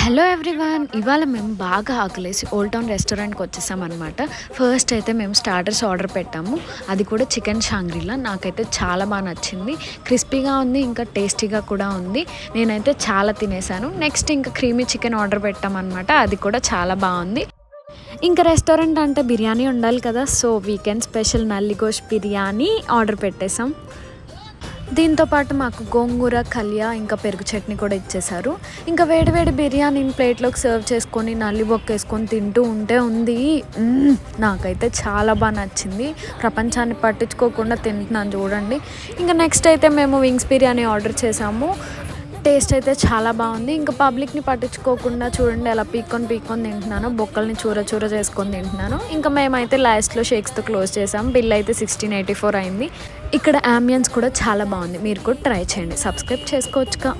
Hello everyone, ఇవాళ మేము బాగా ఆకలేసి ఓల్డ్ టౌన్ రెస్టారెంట్కి వచ్చేసామన్నమాట. ఫస్ట్ అయితే మేము స్టార్టర్స్ ఆర్డర్ పెట్టాము. అది కూడా చికెన్ షాంగ్రీలా. నాకైతే చాలా బాగా నచ్చింది. క్రిస్పీగా ఉంది, ఇంకా టేస్టీగా కూడా ఉంది. నేనైతే చాలా తినేసాను. నెక్స్ట్ ఇంకా క్రీమీ చికెన్ ఆర్డర్ పెట్టామన్నమాట. అది కూడా చాలా బాగుంది. ఇంకా రెస్టారెంట్ అంటే బిర్యానీ ఉండాలి కదా, so weekend special nalli gosht biryani order పెట్టేసాం. దీంతోపాటు మాకు గోంగూర కల్యా ఇంకా పెరుగు చట్నీ కూడా ఇచ్చేశారు. ఇంకా వేడివేడి బిర్యానీని ప్లేట్లోకి సర్వ్ చేసుకొని నల్లి బొక్కేసుకొని తింటూ ఉంటే ఉంది. నాకైతే చాలా బాగా నచ్చింది. ప్రపంచాన్ని పట్టించుకోకుండా తింటున్నాను చూడండి. ఇంకా నెక్స్ట్ అయితే మేము వింగ్స్ బిర్యానీ ఆర్డర్ చేసాము. టేస్ట్ అయితే చాలా బాగుంది. ఇంకా పబ్లిక్ని పట్టించుకోకుండా చూడండి ఎలా పీక్కొని తింటున్నాను. బొక్కల్ని చూర చేసుకొని తింటున్నాను. ఇంకా మేమైతే లాస్ట్లో షేక్స్తో క్లోజ్ చేసాం. బిల్ అయితే 1684 అయింది. ఇక్కడ అంబియన్స్ కూడా చాలా బాగుంది. మీరు కూడా ట్రై చేయండి. సబ్స్క్రైబ్ చేసుకోవచ్చుగా.